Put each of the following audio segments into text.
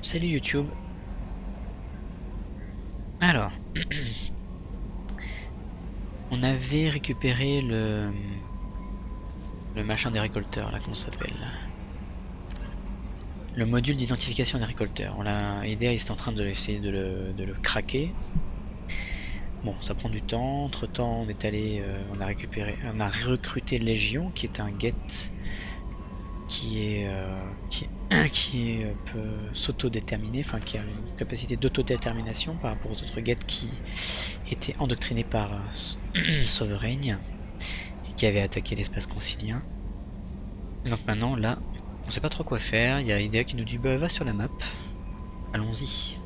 Salut YouTube. Alors, on avait récupéré le machin des récolteurs là, comment ça s'appelle? Le module d'identification des récolteurs. On l'a aidé, il est en train de essayer de le craquer. Bon, ça prend du temps. Entre temps, on est allé, on a recruté Légion, qui est un get qui peut s'autodéterminer, enfin qui a une capacité d'autodétermination par rapport aux autres guettes qui étaient endoctrinés par Sovereign et qui avaient attaqué l'espace concilien. Donc maintenant là, on sait pas trop quoi faire. Il y a Idea qui nous dit bah va sur la map, allons-y.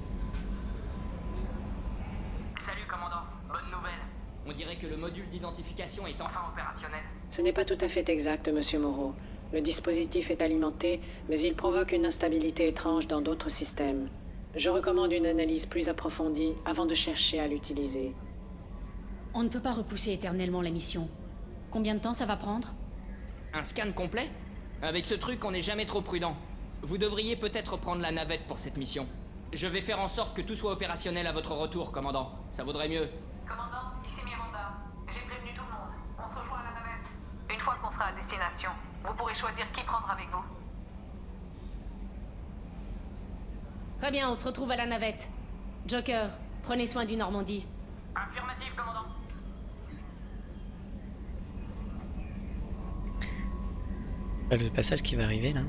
Salut commandant, bonne nouvelle. On dirait que le module d'identification est enfin opérationnel. Ce n'est pas tout à fait exact, Monsieur Moreau. Le dispositif est alimenté, mais il provoque une instabilité étrange dans d'autres systèmes. Je recommande une analyse plus approfondie avant de chercher à l'utiliser. On ne peut pas repousser éternellement la mission. Combien de temps ça va prendre? Un scan complet? Avec ce truc, on n'est jamais trop prudent. Vous devriez peut-être prendre la navette pour cette mission. Je vais faire en sorte que tout soit opérationnel à votre retour, commandant. Ça vaudrait mieux. Commandant, ici Miranda. J'ai prévenu tout le monde. On se rejoint à la navette. Une fois qu'on sera à destination, vous pourrez choisir qui prendre avec vous. Très bien, on se retrouve à la navette. Joker, prenez soin du Normandie. Affirmative, commandant. Le passage qui va arriver là,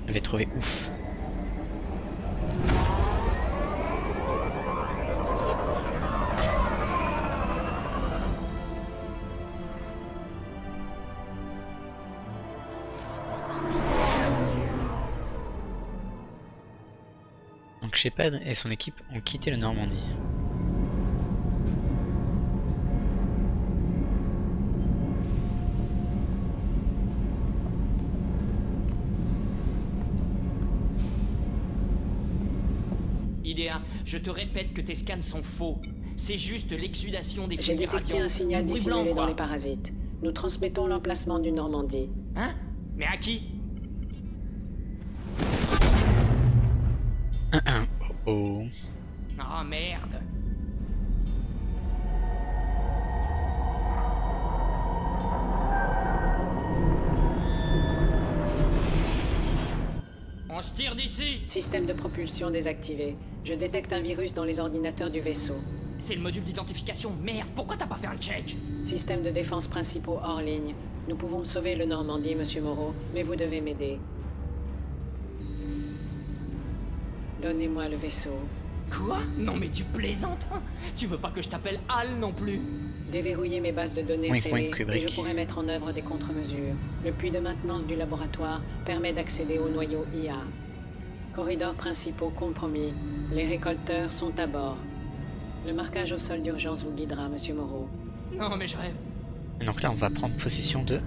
je vais trouver ouf. Donc Shepard et son équipe ont quitté la Normandie. Idea, je te répète que tes scans sont faux. C'est juste l'exsudation des J'ai fluides détecté radiants. un signal Du bruit blanc, dissimulé dans quoi. les parasites. Nous transmettons l'emplacement du Normandie. Hein? Mais à qui? Oh. Oh merde. On se tire d'ici. Système de propulsion désactivé. Je détecte un virus dans les ordinateurs du vaisseau. C'est le module d'identification. Merde, pourquoi t'as pas fait un check? Système de défense principaux hors ligne. Nous pouvons sauver le Normandie, Monsieur Moreau, mais vous devez m'aider. Donnez-moi le vaisseau. Quoi? Non mais tu plaisantes, hein? Tu veux pas que je t'appelle Hal non plus? Déverrouillez mes bases de données Wink, scellées wink, et Kubrick. je pourrai mettre en œuvre des contre-mesures. Le puits de maintenance du laboratoire permet d'accéder au noyau IA. Corridors principaux compromis. Les récolteurs sont à bord. Le marquage au sol d'urgence vous guidera, Monsieur Moreau. Non mais je rêve. Et donc là on va prendre possession de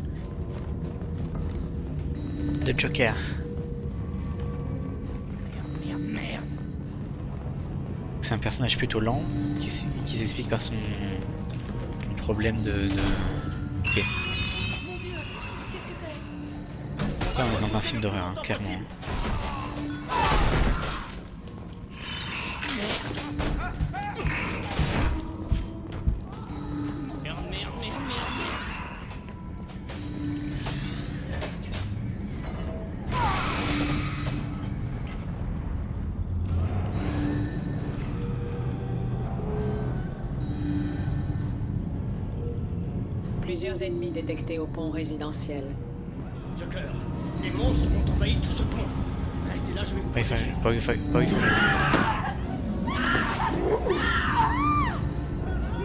Joker. Merde, merde. C'est un personnage plutôt lent qui s'explique par son problème de... Ok. Mon Dieu, qu'est-ce que c'est? Là on est dans un film d'horreur, hein, clairement. Merde, merde, merde, merde, merde. Plusieurs ennemis détectés au pont résidentiel. Joker, les monstres ont envahi tout ce pont. Restez là, je vais vous protéger.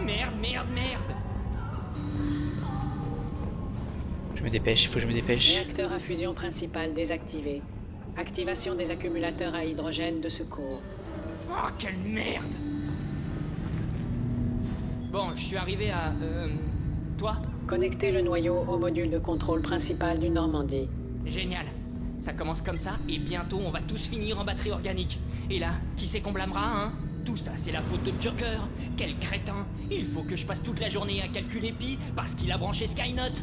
Merde, merde, merde. Je me dépêche, faut que je me dépêche. Réacteur à fusion principal désactivé. Activation des accumulateurs à hydrogène de secours. Oh, quelle merde. Bon, je suis arrivé à... Toi? Connectez le noyau au module de contrôle principal du Normandie. Génial. Ça commence comme ça, et bientôt on va tous finir en batterie organique. Et là, qui c'est qu'on blâmera, hein? Tout ça, c'est la faute de Joker. Quel crétin. Il faut que je passe toute la journée à calculer pi parce qu'il a branché Skynet.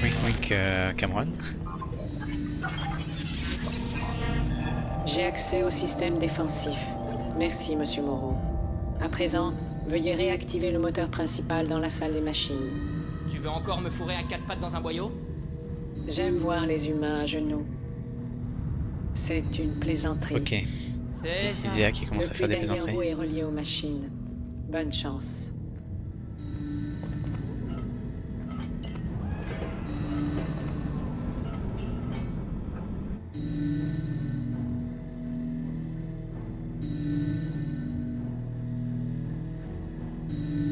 Wink wink Cameron. J'ai accès au système défensif. Merci, Monsieur Moreau. À présent, veuillez réactiver le moteur principal dans la salle des machines. Tu veux encore me fourrer à quatre pattes dans un boyau? J'aime voir les humains à genoux. C'est une plaisanterie. Ok. C'est ça. Idea qui commence Le à faire puits des derrière vous plaisanteries. est relié aux machines. Bonne chance.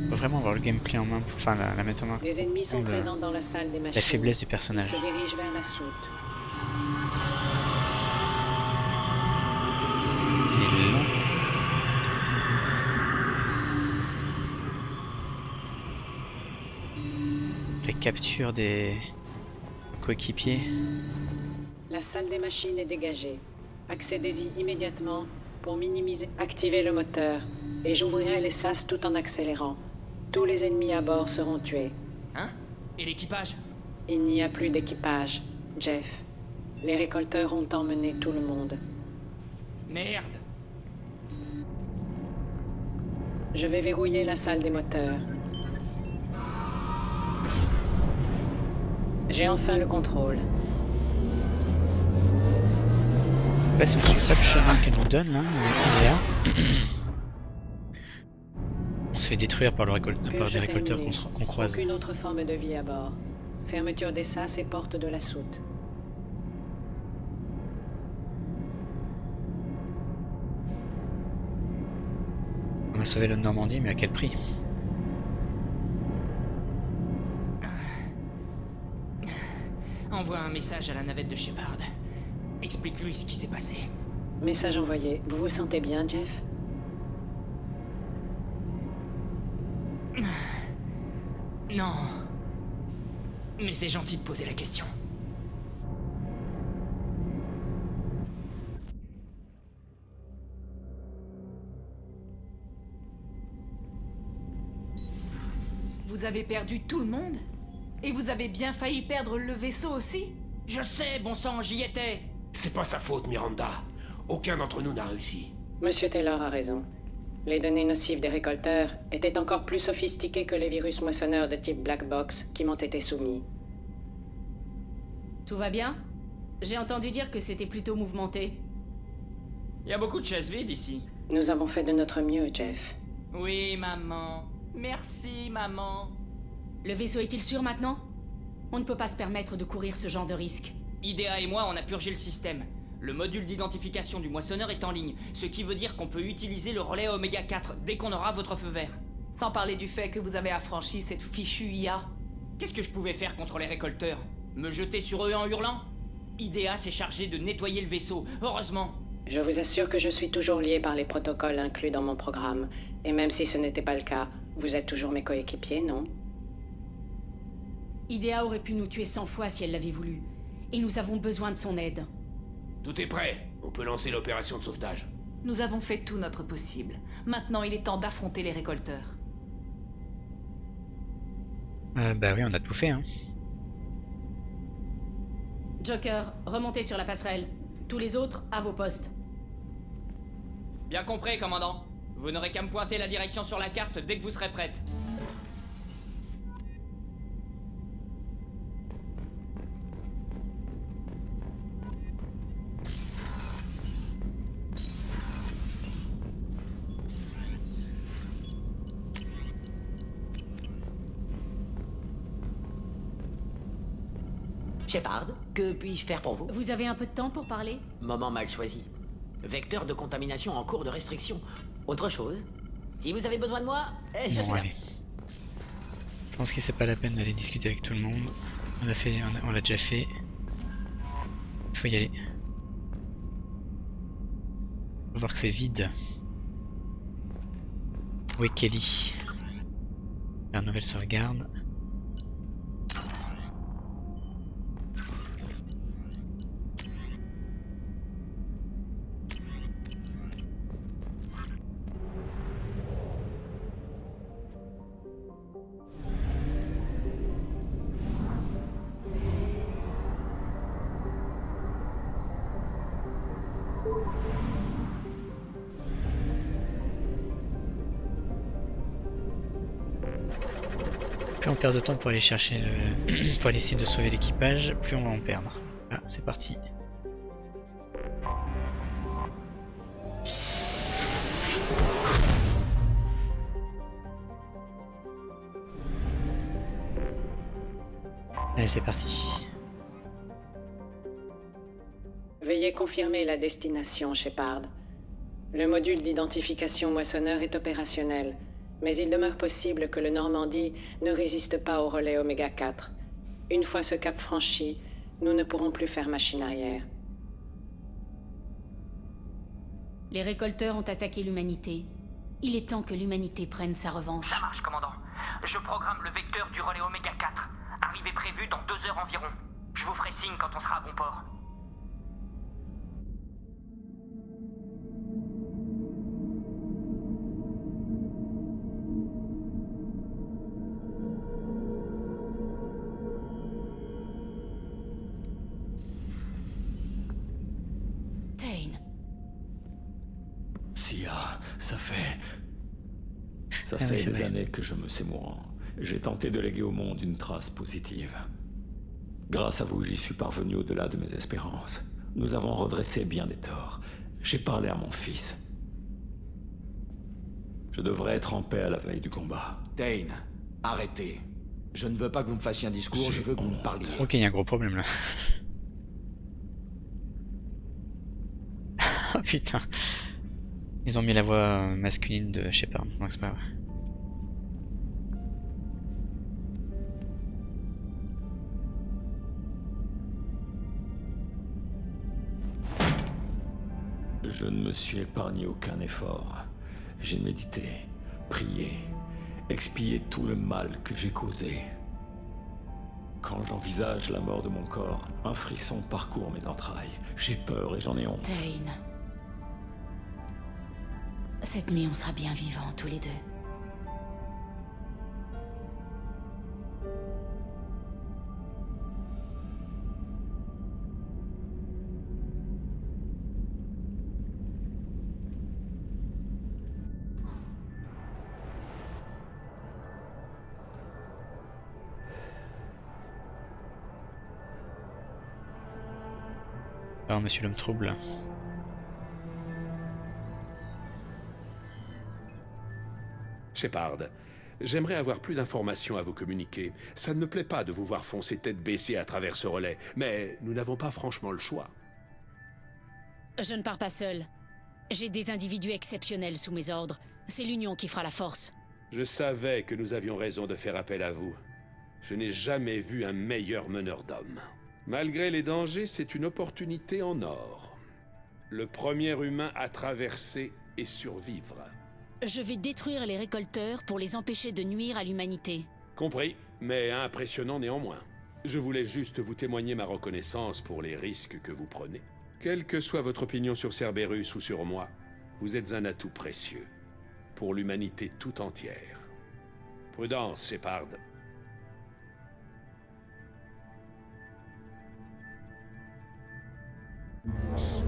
Faut vraiment avoir le gameplay en main, enfin la mettre en main. Des ennemis sont Le- présents dans la salle des machines. La faiblesse du Ils personnage. se dirigent vers la soute. Il est long. La capture des coéquipiers. La salle des machines est dégagée. Accédez-y immédiatement pour minimiser. Activez le moteur et j'ouvrirai les sas tout en accélérant. Tous les ennemis à bord seront tués. Hein? Et l'équipage? Il n'y a plus d'équipage, Jeff. Les récolteurs ont emmené tout le monde. Merde! Je vais verrouiller la salle des moteurs. J'ai enfin le contrôle. Bah, si on suit pas le chemin qu'elle nous donne là, avec Idea, on se fait détruire par, par Purge des récolteurs terminée. qu'on croise. Aucune autre forme de vie à bord. Fermeture des sas et porte de la soute. On a sauvé le Normandie, mais à quel prix? Envoie un message à la navette de Shepard. Explique-lui ce qui s'est passé. Message envoyé. Vous vous sentez bien, Jeff? Non. Mais c'est gentil de poser la question. Vous avez perdu tout le monde? Et vous avez bien failli perdre le vaisseau aussi? Je sais, bon sang, j'y étais. C'est pas sa faute, Miranda. Aucun d'entre nous n'a réussi. Monsieur Taylor a raison. Les données nocives des récolteurs étaient encore plus sophistiquées que les virus moissonneurs de type Black Box qui m'ont été soumis. Tout va bien? J'ai entendu dire que c'était plutôt mouvementé. Y a beaucoup de chaises vides ici. Nous avons fait de notre mieux, Jeff. Oui, maman. Merci, maman. Le vaisseau est-il sûr maintenant? On ne peut pas se permettre de courir ce genre de risque. Idea et moi, on a purgé le système. Le module d'identification du moissonneur est en ligne, ce qui veut dire qu'on peut utiliser le relais Oméga 4 dès qu'on aura votre feu vert. Sans parler du fait que vous avez affranchi cette fichue IA. Qu'est-ce que je pouvais faire contre les récolteurs? Me jeter sur eux en hurlant? Idea s'est chargé de nettoyer le vaisseau, heureusement. Je vous assure que je suis toujours lié par les protocoles inclus dans mon programme. Et même si ce n'était pas le cas, vous êtes toujours mes coéquipiers, non? Idea aurait pu nous tuer 100 fois si elle l'avait voulu. Et nous avons besoin de son aide. Tout est prêt. On peut lancer l'opération de sauvetage. Nous avons fait tout notre possible. Maintenant, il est temps d'affronter les récolteurs. Bah oui, on a tout fait, hein. Joker, remontez sur la passerelle. Tous les autres, à vos postes. Bien compris, commandant. Vous n'aurez qu'à me pointer la direction sur la carte dès que vous serez prête. Shepard, que puis-je faire pour vous? Vous avez un peu de temps pour parler? Moment mal choisi. Vecteur de contamination en cours de restriction. Autre chose? Si vous avez besoin de moi, je Bon, suis là. allez. Je pense que c'est pas la peine d'aller discuter avec tout le monde. On l'a déjà fait. Faut y aller. On va voir que c'est vide. Où est Kelly? Faire une nouvelle sauvegarde. Plus on perd de temps pour aller chercher pour aller essayer de sauver l'équipage, plus on va en perdre. Ah, c'est parti. Allez, c'est parti. Veuillez confirmer la destination, Shepard. Le module d'identification moissonneur est opérationnel, mais il demeure possible que le Normandie ne résiste pas au relais Oméga 4. Une fois ce cap franchi, nous ne pourrons plus faire machine arrière. Les récolteurs ont attaqué l'humanité. Il est temps que l'humanité prenne sa revanche. Ça marche, commandant. Je programme le vecteur du relais Oméga 4. Arrivée prévue dans 2 heures environ. Je vous ferai signe quand on sera à bon port. Tain, Sia, ça fait Ah oui, c'est des vrai. années que je me sais mourant. J'ai tenté de léguer au monde une trace positive. Grâce à vous, j'y suis parvenu au-delà de mes espérances. Nous avons redressé bien des torts. J'ai parlé à mon fils. Je devrais être en paix à la veille du combat. Tain, arrêtez. Je ne veux pas que vous me fassiez un discours, je veux que vous me parliez. Ok, il y a un gros problème là. Oh putain. Ils ont mis la voix masculine de Shepard, donc c'est pas vrai. Je ne me suis épargné aucun effort. J'ai médité, prié, expié tout le mal que j'ai causé. Quand j'envisage la mort de mon corps, un frisson parcourt mes entrailles. J'ai peur et j'en ai honte. Tain. Cette nuit, on sera bien vivants, tous les deux. Alors, monsieur l'homme trouble. Shepard, j'aimerais avoir plus d'informations à vous communiquer. Ça ne me plaît pas de vous voir foncer tête baissée à travers ce relais, mais nous n'avons pas franchement le choix. Je ne pars pas seul. J'ai des individus exceptionnels sous mes ordres. C'est l'Union qui fera la force. Je savais que nous avions raison de faire appel à vous. Je n'ai jamais vu un meilleur meneur d'hommes. Malgré les dangers, c'est une opportunité en or. Le premier humain à traverser et survivre. Je vais détruire les récolteurs pour les empêcher de nuire à l'humanité. Compris, mais impressionnant néanmoins. Je voulais juste vous témoigner ma reconnaissance pour les risques que vous prenez. Quelle que soit votre opinion sur Cerberus ou sur moi, vous êtes un atout précieux. Pour l'humanité tout entière. Prudence, Shepard.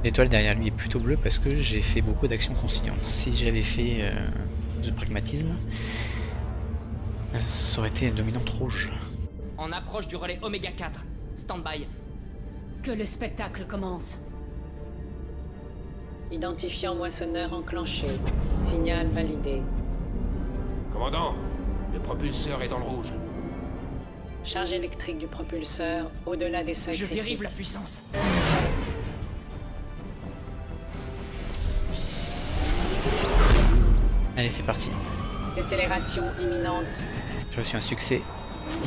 L'étoile derrière lui est plutôt bleue parce que j'ai fait beaucoup d'actions conciliantes. Si j'avais fait de pragmatisme, ça aurait été une dominante rouge. En approche du relais Oméga 4. Stand-by. Que le spectacle commence. Identifiant moissonneur enclenché. Signal validé. Commandant, le propulseur est dans le rouge. Charge électrique du propulseur au-delà des seuils Je critiques. dérive la puissance. Allez, c'est parti. Décélération imminente. J'ai reçu un succès.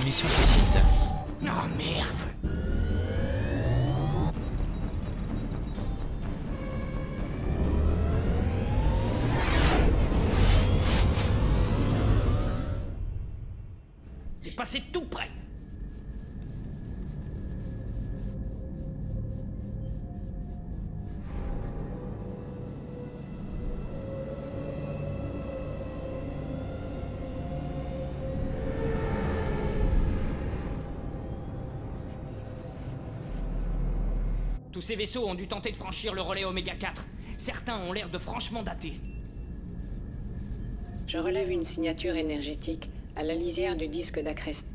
Mission suicide. Oh merde. C'est passé tout près. Tous ces vaisseaux ont dû tenter de franchir le relais Oméga 4. Certains ont l'air de franchement datés. Je relève une signature énergétique à la lisière du disque d'accrétion.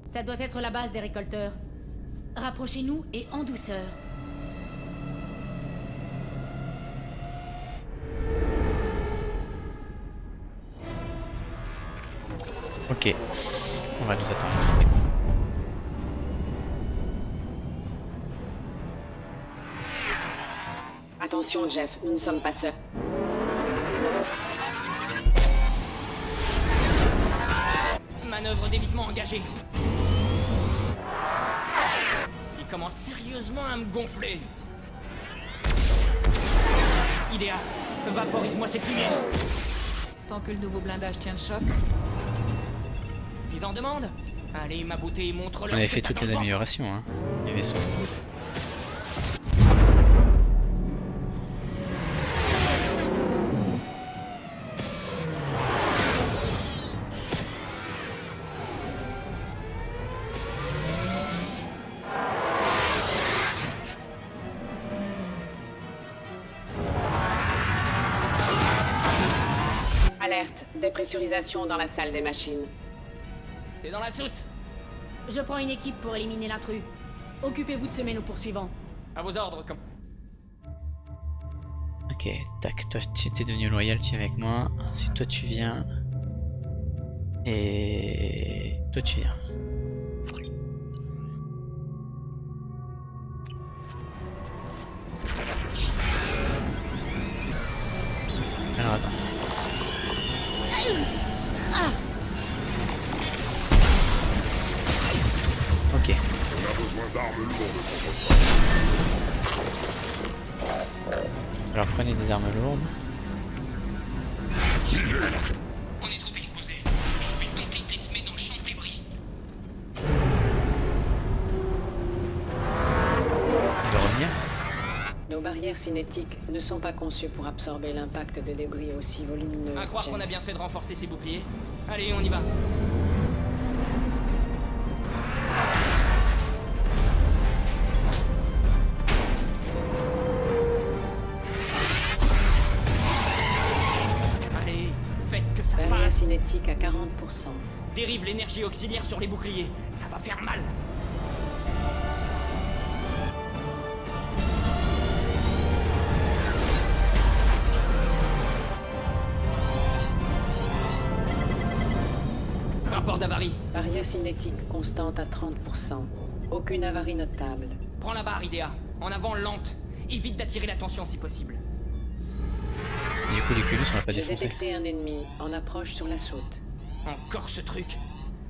Ça doit être la base des récolteurs. Rapprochez-nous et en douceur. Ok, on va nous attendre. Attention, Jeff, nous ne sommes pas seuls. Manœuvre d'évitement engagée. Il commence sérieusement à me gonfler. Idéa, vaporise-moi ces fumées. Tant que le nouveau blindage tient le choc. Ils en demandent. Allez, ma beauté, montre-leur. On avait ce que fait t'as toutes dans les le ventre. améliorations, hein, les vaisseaux. Alerte, dépressurisation dans la salle des machines. C'est dans la soute. Je prends une équipe pour éliminer l'intrus. Occupez-vous de semer nos poursuivants. À vos ordres, comme. Ok, tac, toi tu étais devenu loyal, tu es avec moi. Ensuite toi tu viens. Et toi tu viens. Alors attends. Ok. Alors prenez des armes lourdes. On est trop exposé. Je vais tenter de les semer dans le champ de débris. Il va revenir. Nos barrières cinétiques ne sont pas conçues pour absorber l'impact de débris aussi volumineux. À croire Jeff. qu'on a bien fait de renforcer ses boucliers. Allez, on y va. Allez, faites que ça Barrière passe. cinétique à 40%. Dérive l'énergie auxiliaire sur les boucliers. Ça va faire mal. Rapport d'avarie. Barrière cinétique constante à 30%. Aucune avarie notable. Prends la barre, Idéa. En avant, lente. Évite d'attirer l'attention si possible. Et du coup les culus on va pas J'ai défoncer. détecté un ennemi en approche sur la soute. Encore ce truc.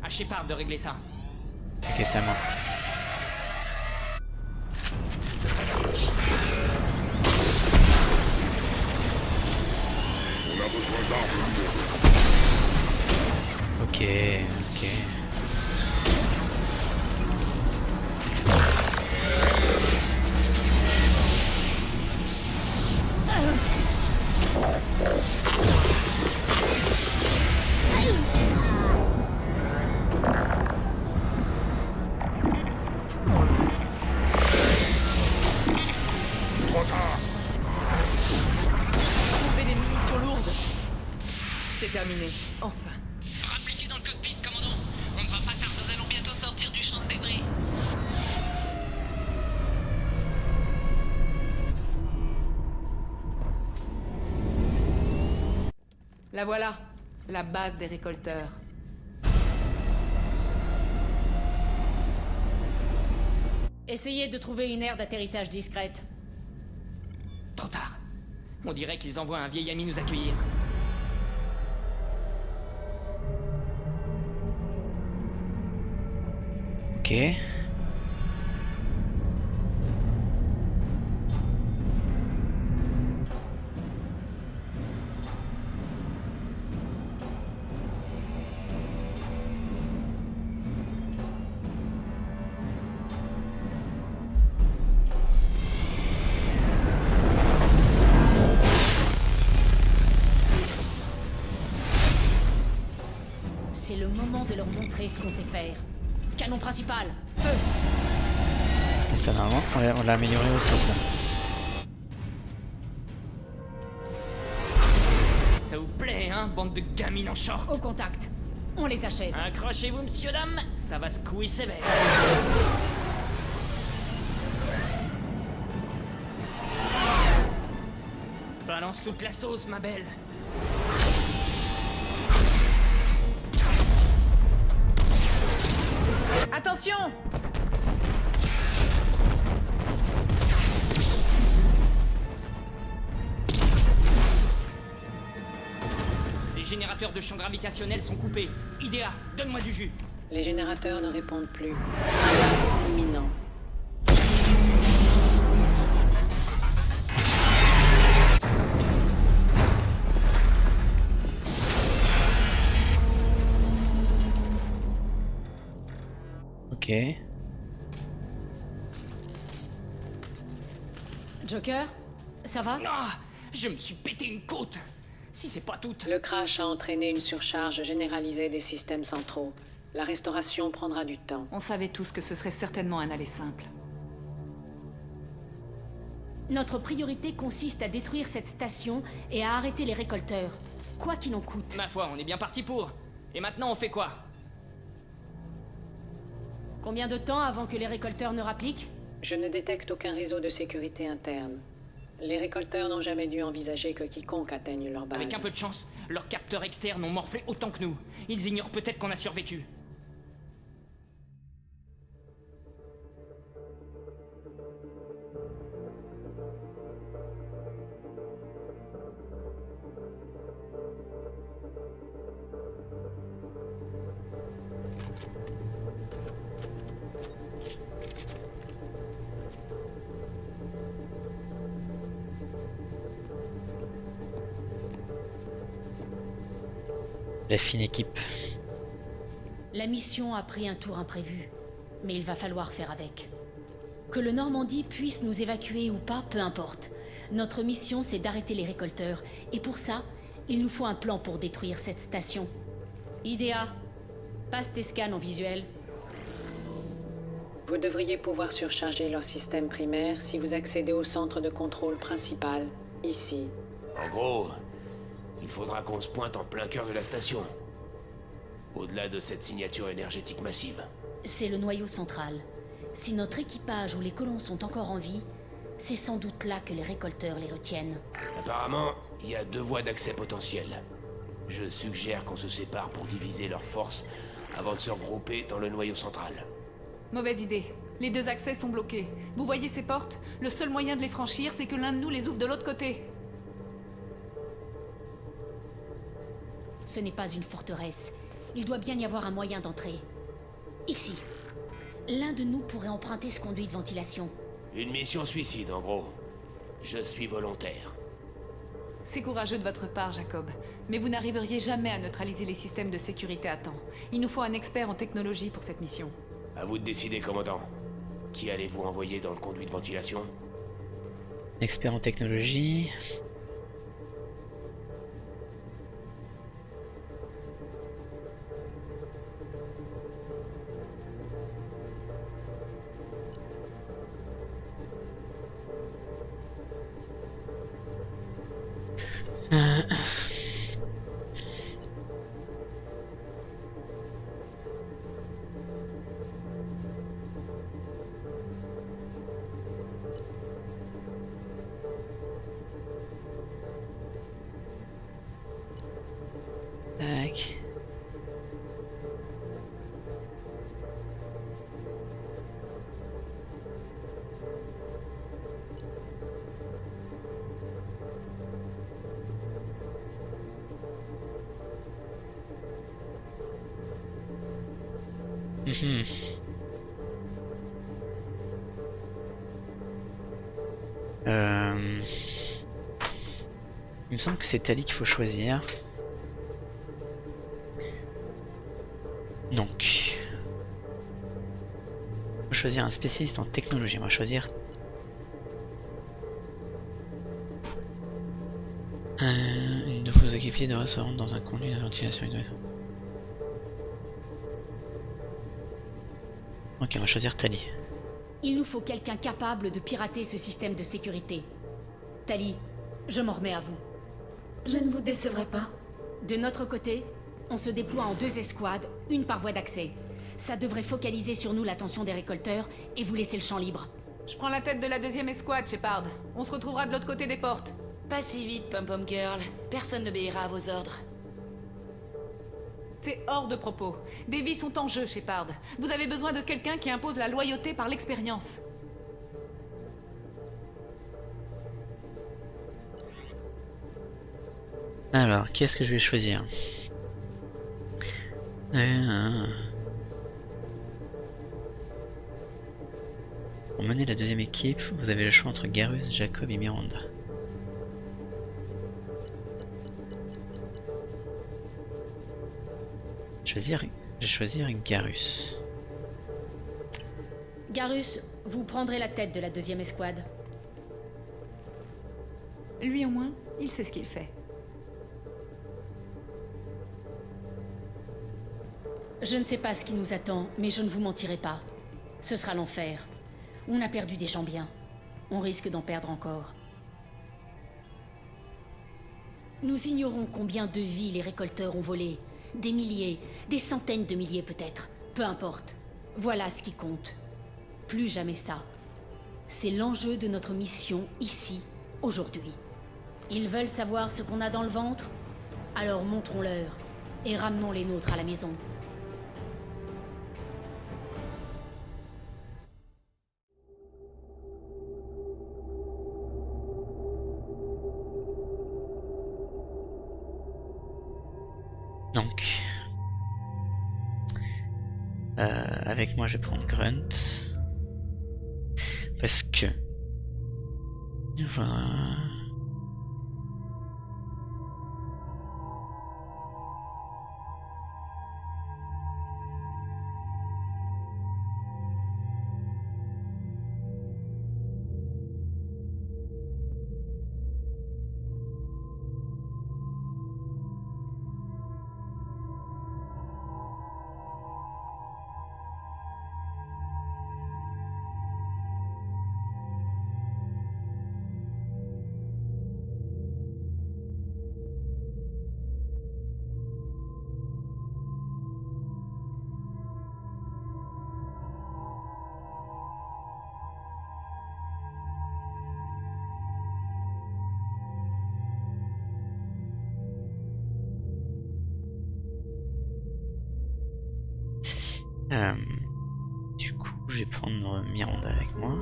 À Shepard de régler ça. Ok c'est à moi. Ok, ok. Trouver des munitions lourdes. C'est terminé. Enfin. Rappliquez dans le cockpit, commandant. On ne va pas tarder. Nous allons bientôt sortir du champ de débris. La voilà, la base des récolteurs. Essayez de trouver une aire d'atterrissage discrète. Trop tard. On dirait qu'ils envoient un vieil ami nous accueillir. Ok. C'est le moment de leur montrer ce qu'on sait faire. Canon principal, feu! Et ça normalement on l'a amélioré aussi ça. bande de gamines en short. Au contact. On les achève. Accrochez-vous, monsieur, dame, ça va secouer sévère. Balance toute la sauce, ma belle. Attention! Les générateurs de champ gravitationnel sont coupés. Idea, donne-moi du jus. Les générateurs ne répondent plus. Alarme imminent. Ok. Joker, ça va? Ah, je me suis pété une côte. Si c'est pas toute. Le crash a entraîné une surcharge généralisée des systèmes centraux. La restauration prendra du temps. On savait tous que ce serait certainement un aller simple. Notre priorité consiste à détruire cette station et à arrêter les récolteurs, quoi qu'il en coûte. Ma foi, on est bien parti pour. Et maintenant, on fait quoi? Combien de temps avant que les récolteurs ne rappliquent? Je ne détecte aucun réseau de sécurité interne. Les récolteurs n'ont jamais dû envisager que quiconque atteigne leur base. Avec un peu de chance, leurs capteurs externes ont morflé autant que nous. Ils ignorent peut-être qu'on a survécu. La fine équipe. La mission a pris un tour imprévu, mais il va falloir faire avec. Que le Normandie puisse nous évacuer ou pas, peu importe. Notre mission, c'est d'arrêter les récolteurs, et pour ça, il nous faut un plan pour détruire cette station. Idea, passe tes scans en visuel. Vous devriez pouvoir surcharger leur système primaire si vous accédez au centre de contrôle principal, ici. En gros, il faudra qu'on se pointe en plein cœur de la station. Au-delà de cette signature énergétique massive. C'est le noyau central. Si notre équipage ou les colons sont encore en vie, c'est sans doute là que les récolteurs les retiennent. Apparemment, il y a 2 voies d'accès potentielles. Je suggère qu'on se sépare pour diviser leurs forces avant de se regrouper dans le noyau central. Mauvaise idée. Les 2 accès sont bloqués. Vous voyez ces portes? Le seul moyen de les franchir, c'est que l'un de nous les ouvre de l'autre côté. Ce n'est pas une forteresse. Il doit bien y avoir un moyen d'entrer. Ici. L'un de nous pourrait emprunter ce conduit de ventilation. Une mission suicide, en gros. Je suis volontaire. C'est courageux de votre part, Jacob. Mais vous n'arriveriez jamais à neutraliser les systèmes de sécurité à temps. Il nous faut un expert en technologie pour cette mission. À vous de décider, commandant. Qui allez-vous envoyer dans le conduit de ventilation? Expert en technologie. Tac. Mhm. Il me semble que c'est Tali qu'il faut choisir. Donc, on va choisir un spécialiste en technologie. On va choisir une de vos équipiers devrait se rendre dans un conduit de ventilation. Ok, on va choisir Tali. Il nous faut quelqu'un capable de pirater ce système de sécurité. Tali, je m'en remets à vous. Je ne vous décevrai pas. De notre côté, on se déploie en 2 escouades, une par voie d'accès. Ça devrait focaliser sur nous l'attention des récolteurs et vous laisser le champ libre. Je prends la tête de la 2e escouade, Shepard. On se retrouvera de l'autre côté des portes. Pas si vite, Pom-Pom Girl. Personne n'obéira à vos ordres. C'est hors de propos. Des vies sont en jeu, Shepard. Vous avez besoin de quelqu'un qui impose la loyauté par l'expérience. Alors, qu'est-ce que je vais choisir? Pour mener la 2e équipe, vous avez le choix entre Garrus, Jacob et Miranda. Je vais choisir Garrus. Garrus, vous prendrez la tête de la 2e escouade. Lui au moins, il sait ce qu'il fait. Je ne sais pas ce qui nous attend, mais je ne vous mentirai pas. Ce sera l'enfer. On a perdu des gens bien. On risque d'en perdre encore. Nous ignorons combien de vies les récolteurs ont volées. Des milliers, des centaines de milliers peut-être. Peu importe. Voilà ce qui compte. Plus jamais ça. C'est l'enjeu de notre mission ici, aujourd'hui. Ils veulent savoir ce qu'on a dans le ventre? Alors montrons-leur et ramenons les nôtres à la maison. Donc, avec moi je vais prendre Grunt parce que du coup, je vais prendre Miranda avec moi.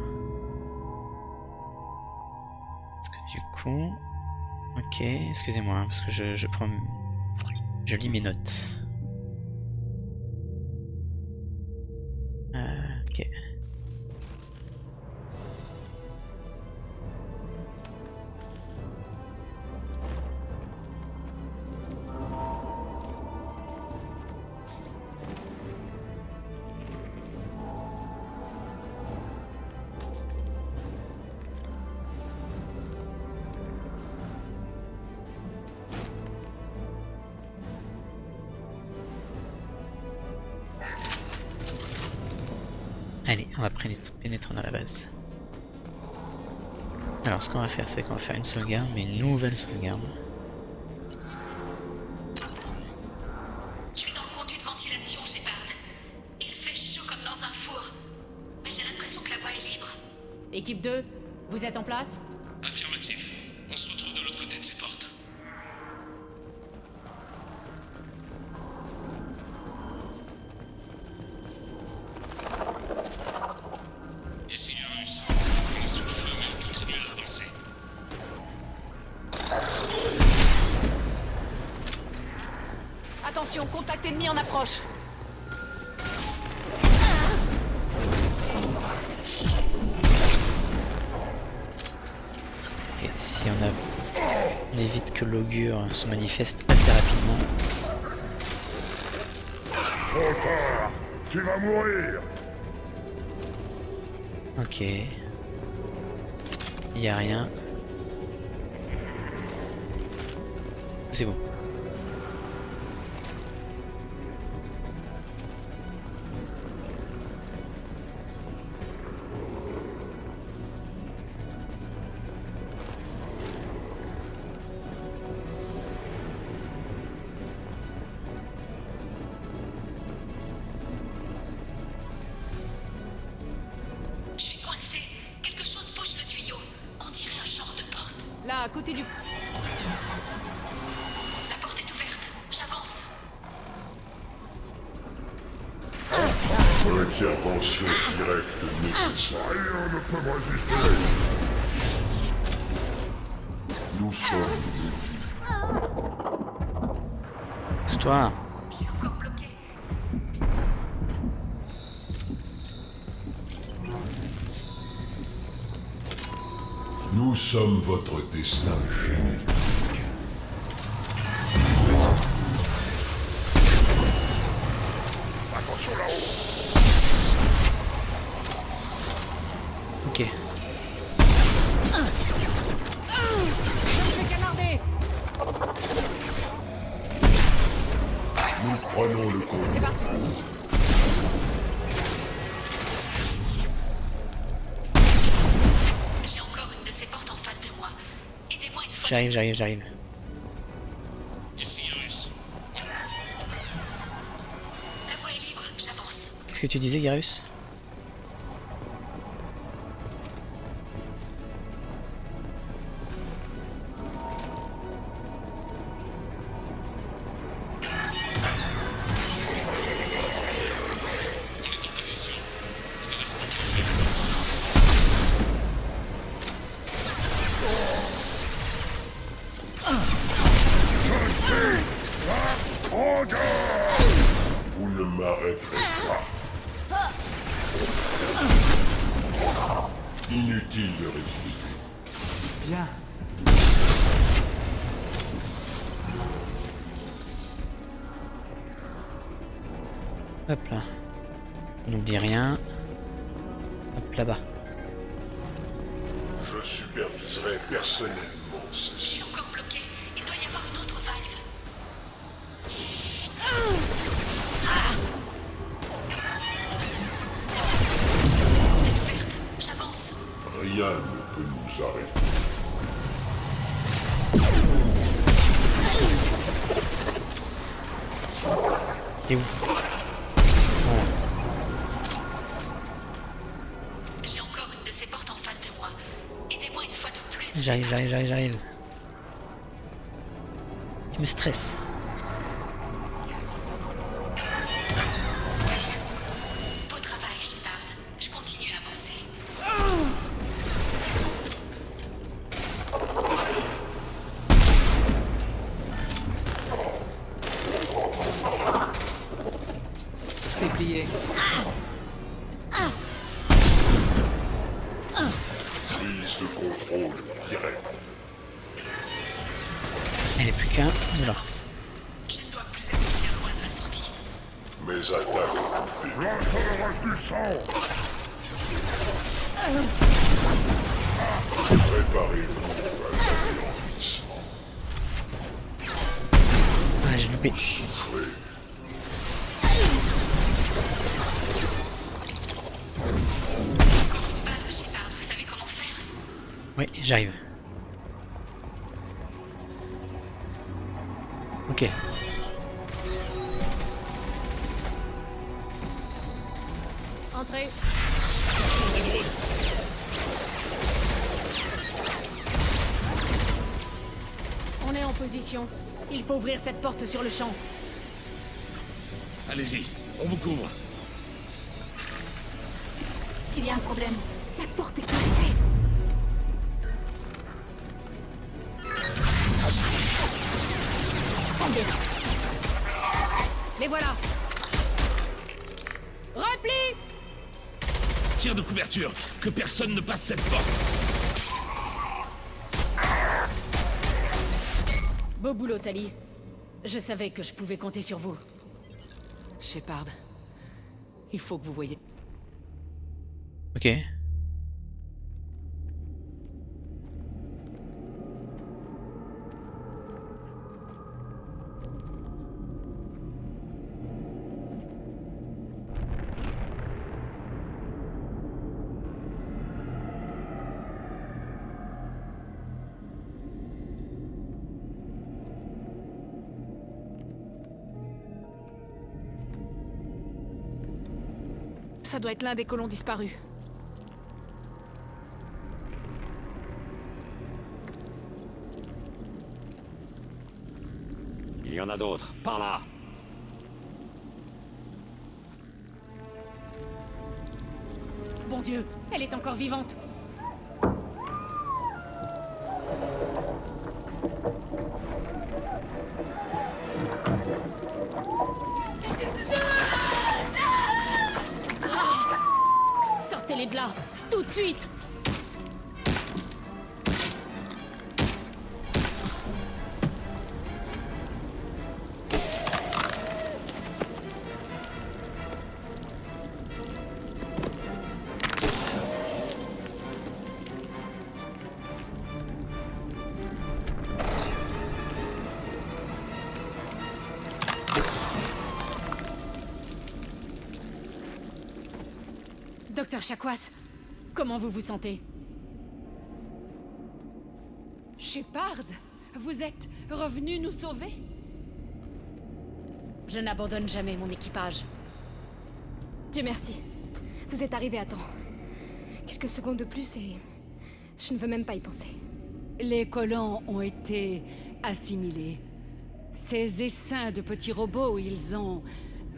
Parce que du coup... Ok, excusez-moi, parce que je prends... Je lis mes notes. Ok. Allez, on va pénétrer dans la base. Alors ce qu'on va faire, c'est qu'on va faire une sauvegarde, mais une nouvelle sauvegarde. Je suis dans le conduit de ventilation, Shepard. Il fait chaud comme dans un four. Mais j'ai l'impression que la voie est libre. Équipe 2, vous êtes en place? Affirmatif. On se retrouve de l'autre côté de ces portes. Ici Garrus. On est sous le feu, mais on continue à avancer. Attention, contact ennemi en approche. Ok, si on évite que l'augure se manifeste assez rapidement. Trop tard. Tu vas mourir. Ok. Il y a rien. C'est bon. là, à côté du... La porte est ouverte. J'avance. Intervention directe nécessaire. Rien ne peut me résister. Nous sommes... Pousse-toi. Je suis encore bloqué. Nous sommes votre destin. Attention là-haut. Ok. Nous prenons le contrôle. J'ai encore une de ces portes en face de moi. Aidez-moi une fois. J'arrive. Ici Garus. La voie est libre. J'avance. Qu'est-ce que tu disais, Garus? Vous ne m'arrêterez pas. Inutile de réfléchir. Bien. Hop là. On n'oublie rien. Hop là-bas. Je superviserai personnellement ceci. Encore bloqué. Il doit y avoir une autre valve. J'avance. Rien ne peut nous arrêter. T'es où? J'ai encore une de ces portes en face de moi. Aidez-moi une fois de plus. J'arrive. Tu me stresses. Beau travail, Shepard. Je continue à avancer. C'est plié. Prise de contrôle direct. Elle est plus qu'un. Voilà. Je ne dois plus être bien loin de la sortie. Mes attaques. L'entourage du sang. Préparez-vous à l'anéantissement. Ah, j'ai loupé. Soufflez. Shepard, vous savez comment faire? Oui, j'arrive. Ok. Entrez. On est en position. Il faut ouvrir cette porte sur le champ. Allez-y, on vous couvre. Il y a un problème. La porte est cassée. Les voilà. Repli. Tir de couverture, que personne ne passe cette porte. Beau boulot, Tali. Je savais que je pouvais compter sur vous. Shepard, il faut que vous voyiez. Ok. Ça doit être l'un des colons disparus. Il y en a d'autres. Par là! Bon Dieu, elle est encore vivante. Sortez-les de là, tout de suite. Docteur Chakwas, comment vous vous sentez? Shepard, vous êtes revenu nous sauver? Je n'abandonne jamais mon équipage. Dieu merci. Vous êtes arrivé à temps. Quelques secondes de plus et... je ne veux même pas y penser. Les colons ont été assimilés. Ces essaims de petits robots, ils ont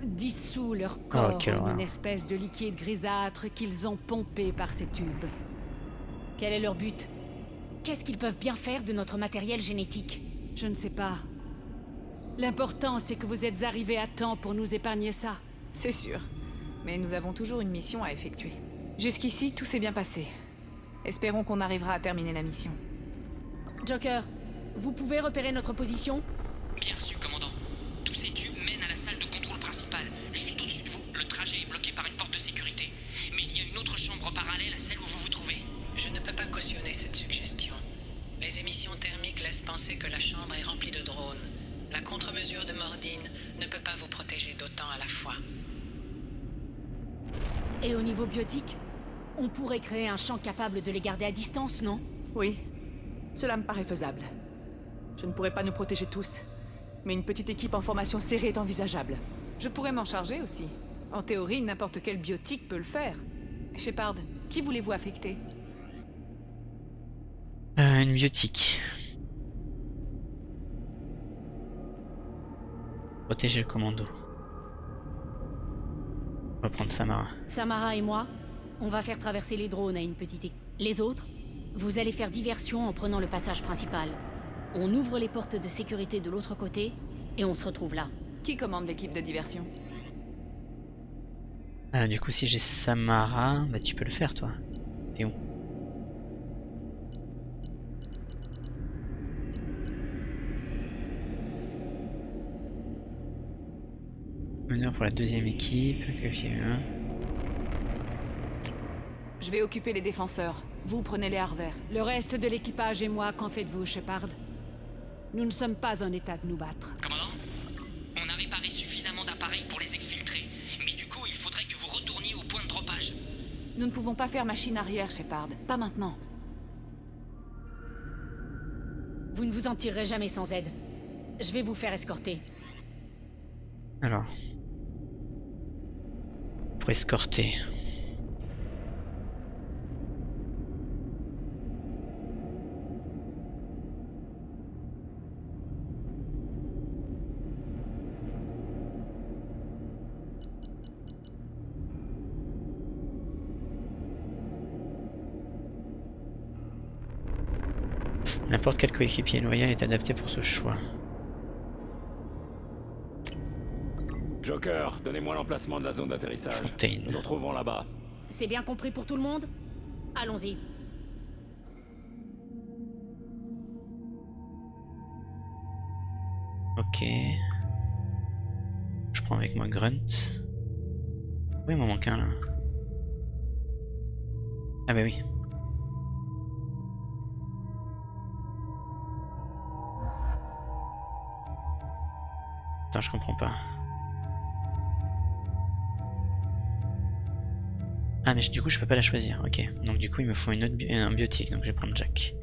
dissous leur corps en une espèce de liquide grisâtre qu'ils ont pompé par ces tubes. Quel est leur but? Qu'est-ce qu'ils peuvent bien faire de notre matériel génétique? Je ne sais pas. L'important, c'est que vous êtes arrivés à temps pour nous épargner ça. C'est sûr. Mais nous avons toujours une mission à effectuer. Jusqu'ici, tout s'est bien passé. Espérons qu'on arrivera à terminer la mission. Joker, vous pouvez repérer notre position? Bien reçu, commandant. Tous ces tubes mènent à la salle de contrôle principale. Juste au-dessus de vous, le trajet est bloqué par une porte de sécurité. Mais il y a une autre chambre parallèle à celle où vous vous trouvez. Je ne peux pas cautionner cette suggestion. Les émissions thermiques laissent penser que la chambre est remplie de drones. La contre-mesure de Mordine ne peut pas vous protéger d'autant à la fois. Et au niveau biotique, on pourrait créer un champ capable de les garder à distance, non? Oui, cela me paraît faisable. Je ne pourrais pas nous protéger tous, mais une petite équipe en formation serrée est envisageable. Je pourrais m'en charger aussi. En théorie, n'importe quel biotique peut le faire. Shepard, qui voulez-vous affecter? Une biotique. Protéger le commando. On va prendre Samara. Samara et moi, on va faire traverser les drones à une petite équipe. Les autres, vous allez faire diversion en prenant le passage principal. On ouvre les portes de sécurité de l'autre côté et on se retrouve là. Qui commande l'équipe de diversion? Du coup, si j'ai Samara, bah tu peux le faire toi. T'es où? Meneur pour la deuxième équipe. Je vais occuper les défenseurs. Vous prenez les Harvers. Le reste de l'équipage et moi, qu'en faites-vous, Shepard? Nous ne sommes pas en état de nous battre. Commandant, on a réparé suffisamment d'appareils pour les exfiltrer. Mais du coup, il faudrait que vous retourniez au point de dropage. Nous ne pouvons pas faire machine arrière, Shepard. Pas maintenant. Vous ne vous en tirerez jamais sans aide. Je vais vous faire escorter. Alors. Pour escorter. N'importe quel coéquipier loyal est adapté pour ce choix. Joker, donnez-moi l'emplacement de la zone d'atterrissage. Nous nous retrouvons là-bas. C'est bien compris pour tout le monde? Allons-y. Ok. Je prends avec moi Grunt. Oui, il m'en manque un là. Ah bah oui. Attends, je comprends pas. Ah mais du coup je peux pas la choisir, ok. Donc du coup il me faut un biotique, donc je vais prendre Jack.